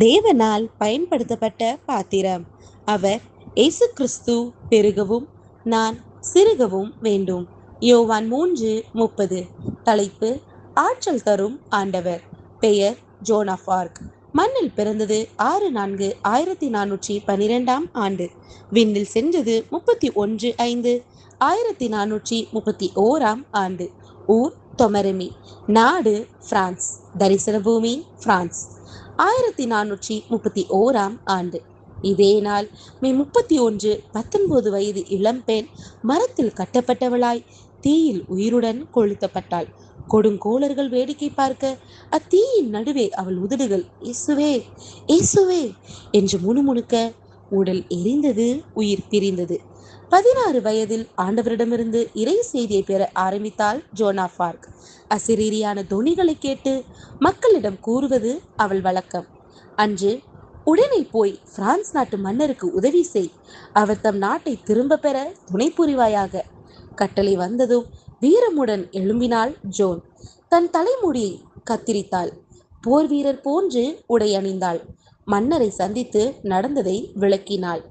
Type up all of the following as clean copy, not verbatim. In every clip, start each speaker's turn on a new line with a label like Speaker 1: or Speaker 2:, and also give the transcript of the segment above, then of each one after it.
Speaker 1: தேவனால் பயன்படுத்தப்பட்ட பாத்திரம். அவர் இயேசு கிறிஸ்து பெருகவும் நான் சிறுகவும் வேண்டும். யோவான் 3:30. தலைப்பு: ஆற்றல் தரும் ஆண்டவர். பெயர்: ஜோன் ஆஃப் ஆர்க். மண்ணில் பிறந்தது 6/4/1412 ஆண்டு. விண்ணில் சென்றது 31/5/1431 ஆண்டு. ஊர்: தொமரெமி. நாடு: பிரான்ஸ். தரிசன பூமி: பிரான்ஸ். 1431 ஆண்டு. இதே நாள் மே 31 19 வயது இளம்பெண் மரத்தில் கட்டப்பட்டவளாய் தீயில் உயிருடன் கொளுத்தப்பட்டாள். கொடுங்கோளர்கள் வேடிக்கை பார்க்க அத்தீயின் நடுவே அவள் உதடுகள் இயேசுவே இயேசுவே என்று முணுமுணுக்க உடல் எரிந்தது, உயிர் பிரிந்தது. 16 வயதில் ஆண்டவரிடமிருந்து இறை செய்தியை பெற ஆரம்பித்தாள் ஜோன் ஆஃப் ஆர்க். அசிரீரியான தொனிகளை கேட்டு மக்களிடம் கூறுவது அவள் வழக்கம். அன்று: உடனே போய் பிரான்ஸ் நாட்டு மன்னருக்கு உதவி செய், அவர் தம் நாட்டை திரும்ப பெற துணை புரிவாயாக. கட்டளை வந்ததும் வீரமுடன் எழும்பினாள் ஜோன். தன் தலைமுடியை கத்திரித்தாள். போர் வீரர் போன்று உடை அணிந்தாள். மன்னரை சந்தித்து நடந்ததை விளக்கினாள்.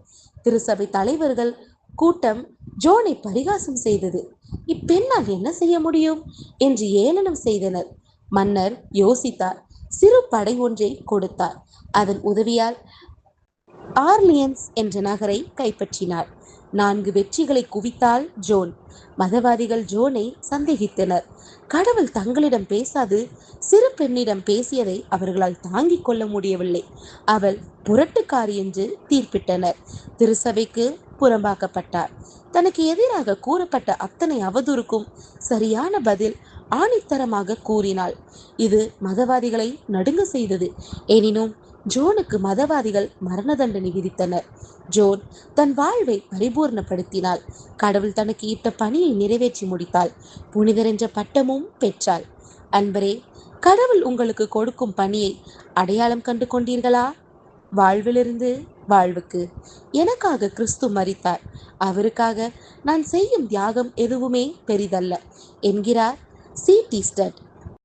Speaker 1: திருசபை தலைவர்கள் கூட்டம் ஜோனை பரிகாசம் செய்தது. இப்பெண்ணால் என்ன செய்ய முடியும் என்று ஏளனம் செய்தனர். மன்னர் யோசித்தார். சிறு படை ஒன்றை கொடுத்தார். அதன் உதவியால் ஆர்லியன்ஸ் என்ற நகரை கைப்பற்றினார். 4 வெற்றிகளை குவித்தாள் ஜோன். மதவாதிகள் ஜோனை சந்தேகித்தனர். கடவுள் தங்களிடம் பேசாது சிறு பெண்ணிடம் பேசியதை அவர்களால் தாங்கிக் கொள்ள முடியவில்லை. அவள் புரட்டுக்காரி என்று தீர்ப்பிட்டனர். திருசபைக்கு புறம்பாக்கப்பட்டார். தனக்கு எதிராக கூறப்பட்ட அத்தனை அவதூறுக்கும் சரியான பதில் ஆணித்தரமாக கூறினாள். இது மதவாதிகளை நடுங்க செய்தது. எனினும் ஜோனுக்கு மதவாதிகள் மரண தண்டனை விதித்தனர். ஜோன் தன் வாழ்வை பரிபூர்ணப்படுத்தினாள். கடவுள் தனக்கு இட்ட பணியை நிறைவேற்றி முடித்தாள். புனிதர் என்ற பட்டமும் பெற்றாள். அன்பரே, கடவுள் உங்களுக்கு கொடுக்கும் பணியை அடையாளம் கண்டு கொண்டீர்களா? வாழ்விலிருந்து வாழ்வுக்கு எனக்காக கிறிஸ்து மரித்தார். அவருக்காக நான் செய்யும் தியாகம் எதுவுமே பெரிதல்ல என்கிறார் சி.டி. ஸ்டட்.